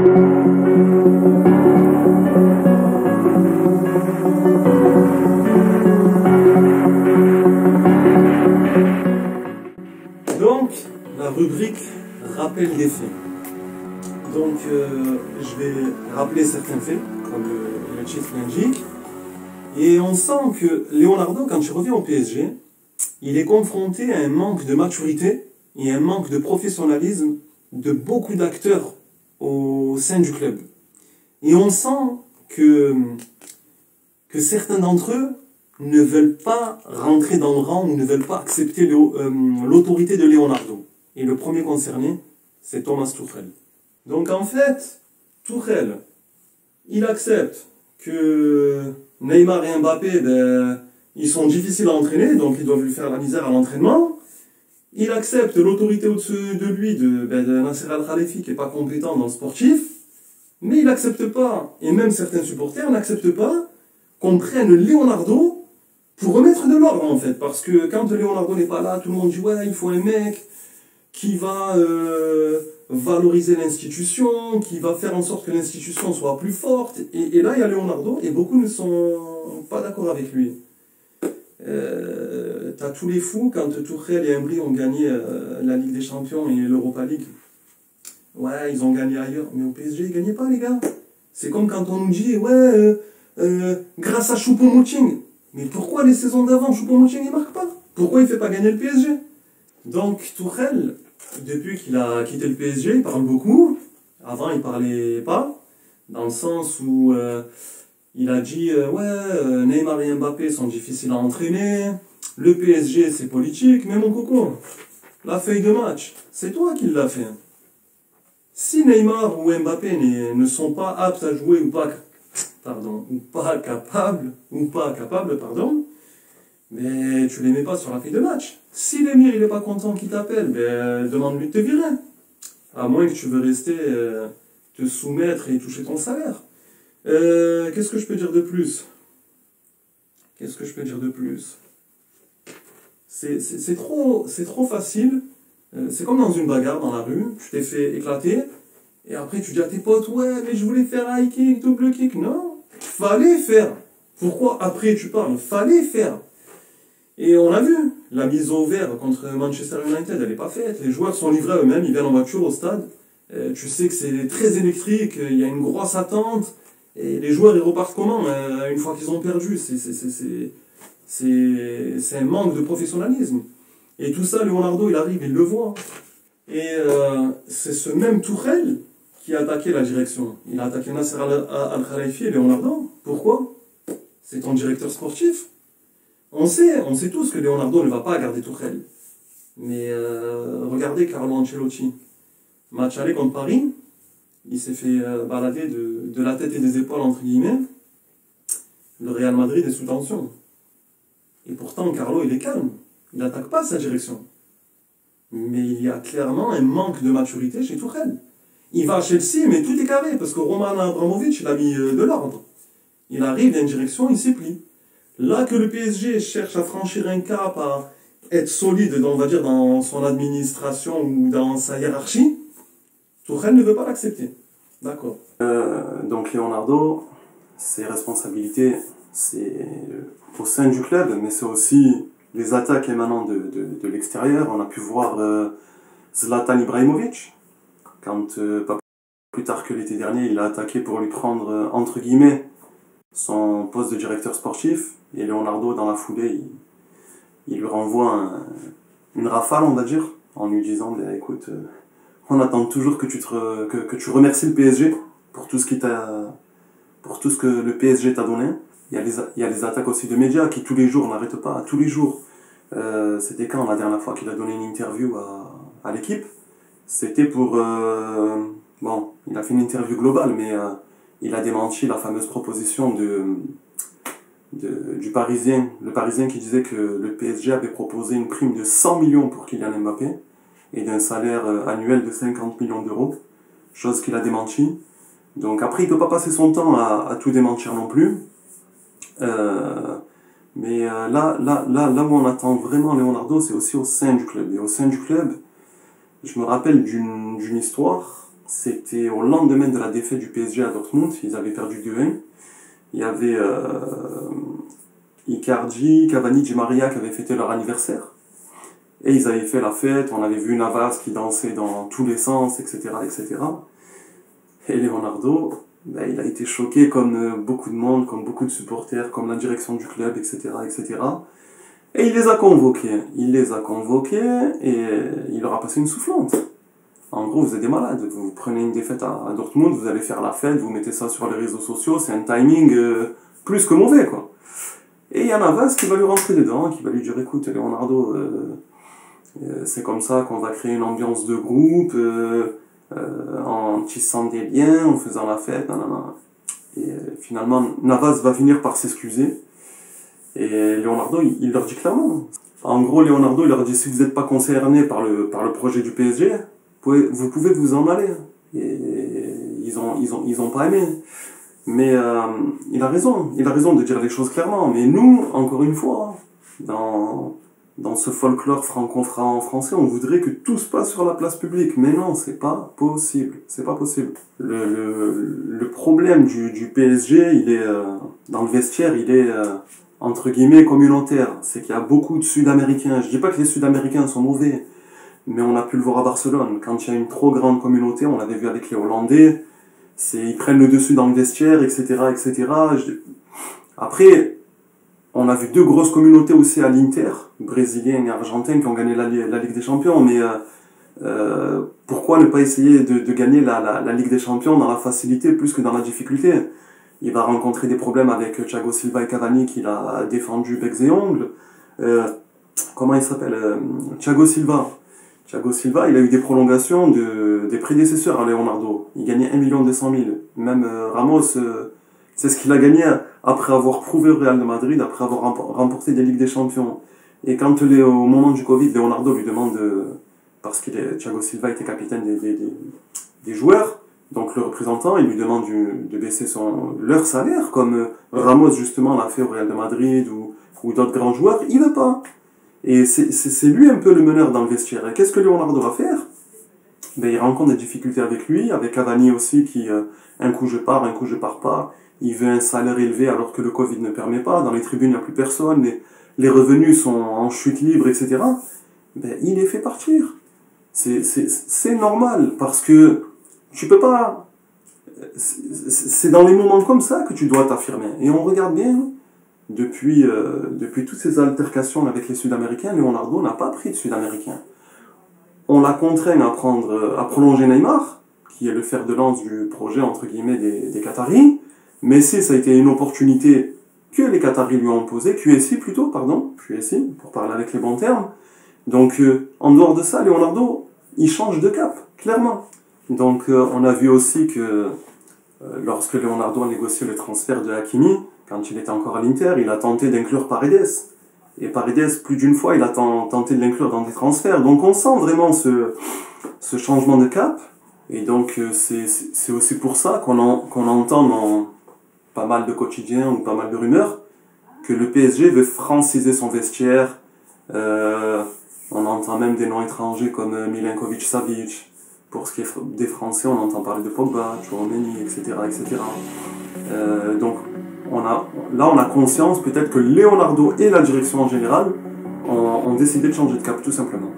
Donc, la rubrique rappel des faits. Donc, je vais rappeler certains faits, comme le titre l'indique. Et on sent que Leonardo, quand il revient au PSG, il est confronté à un manque de maturité et un manque de professionnalisme de beaucoup d'acteurs au sein du club. Et on sent que certains d'entre eux ne veulent pas rentrer dans le rang ou ne veulent pas accepter l'autorité de Leonardo. Et le premier concerné, c'est Thomas Tuchel. Donc en fait, Tuchel, il accepte que Neymar et Mbappé, ils sont difficiles à entraîner, donc ils doivent lui faire la misère à l'entraînement. Il accepte l'autorité au-dessus de lui de Nasser Al-Khelaifi, qui n'est pas compétent dans le sportif. Mais il n'accepte pas, et même certains supporters n'acceptent pas, qu'on prenne Leonardo pour remettre de l'ordre en fait. Parce que quand Leonardo n'est pas là, tout le monde dit ouais, il faut un mec qui va valoriser l'institution, qui va faire en sorte que l'institution soit plus forte. Et là, il y a Leonardo, et beaucoup ne sont pas d'accord avec lui. T'as tous les fous, quand Tuchel et Emery ont gagné la Ligue des Champions et l'Europa League. Ouais, ils ont gagné ailleurs, mais au PSG, ils ne gagnaient pas, les gars. C'est comme quand on nous dit, ouais, grâce à Choupo-Moting. Mais pourquoi les saisons d'avant, Choupo-Moting, il ne marque pas? Pourquoi il ne fait pas gagner le PSG? Donc, Tuchel, depuis qu'il a quitté le PSG, il parle beaucoup. Avant, il ne parlait pas. Dans le sens où il a dit, ouais, Neymar et Mbappé sont difficiles à entraîner. Le PSG, c'est politique. Mais mon coco, la feuille de match, c'est toi qui l'as fait. Si Neymar ou Mbappé ne sont pas aptes à jouer ou pas capables, mais tu les mets pas sur la feuille de match. Si l'émir il est pas content qu'il t'appelle, demande-lui de te virer. À moins que tu veux rester te soumettre et toucher ton salaire. Qu'est-ce que je peux dire de plus? C'est trop facile. C'est comme dans une bagarre dans la rue, tu t'es fait éclater, et après tu dis à tes potes, ouais, mais je voulais faire high kick, double kick. Non, fallait faire. Pourquoi après tu parles? Fallait faire. Et on l'a vu, la mise au vert contre Manchester United, elle n'est pas faite. Les joueurs sont livrés à eux-mêmes, ils viennent en voiture au stade. Tu sais que c'est très électrique, il y a une grosse attente, et les joueurs ils repartent comment une fois qu'ils ont perdu? C'est un manque de professionnalisme. Et tout ça, Leonardo, il arrive, il le voit. Et c'est ce même Tuchel qui a attaqué la direction. Il a attaqué Nasser Al-Khelaifi et Leonardo. Pourquoi? C'est ton directeur sportif. On sait tous que Leonardo ne va pas garder Tuchel. Mais regardez Carlo Ancelotti. Match aller contre Paris, il s'est fait balader de la tête et des épaules, entre guillemets. Le Real Madrid est sous tension. Et pourtant, Carlo, il est calme. Il n'attaque pas sa direction. Mais il y a clairement un manque de maturité chez Tuchel. Il va à Chelsea, mais tout est carré, parce que Roman Abramovich, il a mis de l'ordre. Il arrive, il y a une direction, il s'y plie. Là que le PSG cherche à franchir un cap, à être solide, on va dire, dans son administration ou dans sa hiérarchie, Tuchel ne veut pas l'accepter. D'accord. Donc Leonardo, ses responsabilités, c'est au sein du club, mais c'est aussi les attaques émanant de l'extérieur. On a pu voir Zlatan Ibrahimovic, quand pas plus tard que l'été dernier, il a attaqué pour lui prendre, entre guillemets, son poste de directeur sportif. Et Leonardo, dans la foulée, il lui renvoie une rafale, on va dire, en lui disant écoute, on attend toujours que tu remercies le PSG pour tout ce que le PSG t'a donné. Il y a les attaques aussi de médias qui tous les jours n'arrêtent pas, tous les jours. C'était quand la dernière fois qu'il a donné une interview à l'équipe? C'était pour... bon, il a fait une interview globale, mais il a démenti la fameuse proposition du Parisien, le Parisien qui disait que le PSG avait proposé une prime de 100 millions pour Kylian Mbappé et d'un salaire annuel de 50 millions d'euros, chose qu'il a démenti. Donc après, il ne peut pas passer son temps à tout démentir non plus. Mais là où on attend vraiment Leonardo, c'est aussi au sein du club. Et au sein du club, je me rappelle d'une histoire c'était au lendemain de la défaite du PSG à Dortmund, ils avaient perdu 2-1. Il y avait Icardi, Cavani, Di Maria qui avaient fêté leur anniversaire. Et ils avaient fait la fête, on avait vu Navas qui dansait dans tous les sens, etc. etc. Et Leonardo, ben, il a été choqué comme beaucoup de monde, comme beaucoup de supporters, comme la direction du club, etc. etc. Et il les a convoqués. Il les a convoqués et il leur a passé une soufflante. En gros, vous êtes des malades. Vous prenez une défaite à Dortmund, vous allez faire la fête, vous mettez ça sur les réseaux sociaux, c'est un timing plus que mauvais, quoi. Et il y a Navas qui va lui rentrer dedans, qui va lui dire, écoute, Leonardo, c'est comme ça qu'on va créer une ambiance de groupe, en tissant des liens, en faisant la fête, nanana. Et finalement, Navas va finir par s'excuser. Et Leonardo, il leur dit clairement. En gros, Leonardo, il leur dit, si vous n'êtes pas concerné par le projet du PSG, vous pouvez vous en aller. Et ils ont pas aimé. Mais il a raison de dire les choses clairement. Mais nous, encore une fois, dans ce folklore franco-français, on voudrait que tout se passe sur la place publique. Mais non, c'est pas possible. C'est pas possible. Le problème du PSG, il est dans le vestiaire, il est entre guillemets communautaire. C'est qu'il y a beaucoup de Sud-Américains. Je dis pas que les Sud-Américains sont mauvais, mais on a pu le voir à Barcelone. Quand il y a une trop grande communauté, on l'avait vu avec les Hollandais, ils prennent le dessus dans le vestiaire, etc., etc. Après, on a vu deux grosses communautés aussi à l'Inter, brésiliens et argentins, qui ont gagné la Ligue des Champions, mais pourquoi ne pas essayer de gagner la Ligue des Champions dans la facilité plus que dans la difficulté? Il va rencontrer des problèmes avec Thiago Silva et Cavani qu'il a défendu becs et ongles. Comment il s'appelle Thiago Silva. Thiago Silva, il a eu des prolongations des prédécesseurs à Leonardo. Il gagnait 1 200 000. Même Ramos, c'est ce qu'il a gagné après avoir prouvé au Real de Madrid, après avoir remporté des Ligues des Champions. Et quand au moment du Covid, Leonardo lui demande, parce que Thiago Silva était capitaine des joueurs, donc le représentant, il lui demande de baisser leur salaire, comme Ramos justement l'a fait au Real de Madrid ou d'autres grands joueurs, il veut pas. Et c'est lui un peu le meneur dans le vestiaire. Et qu'est-ce que Leonardo va faire? Ben, il rencontre des difficultés avec lui, avec Cavani aussi, qui un coup je pars pas. Il veut un salaire élevé alors que le Covid ne permet pas. Dans les tribunes, il n'y a plus personne. Les revenus sont en chute libre, etc. Ben, il les fait partir. C'est normal, parce que tu peux pas... C'est dans les moments comme ça que tu dois t'affirmer. Et on regarde bien, depuis toutes ces altercations avec les Sud-Américains, Leonardo n'a pas pris de Sud-Américains. On l'a contraint à prolonger Neymar, qui est le fer de lance du projet, entre guillemets, des Qataris. Messi, ça a été une opportunité que les Qataris lui ont imposée, QSI, pour parler avec les bons termes. Donc, en dehors de ça, Leonardo, il change de cap, clairement. Donc, on a vu aussi que lorsque Leonardo a négocié le transfert de Hakimi, quand il était encore à l'Inter, il a tenté d'inclure Paredes. Et Paredes, plus d'une fois, il a tenté de l'inclure dans des transferts. Donc on sent vraiment ce changement de cap. Et donc c'est aussi pour ça qu'on entend dans pas mal de quotidiens ou pas mal de rumeurs que le PSG veut franciser son vestiaire. On entend même des noms étrangers comme Milinkovic-Savic. Pour ce qui est des Français, on entend parler de Pogba, Tchouaméni, etc., etc. Donc on a conscience peut-être que Leonardo et la direction en général ont décidé de changer de cap, tout simplement.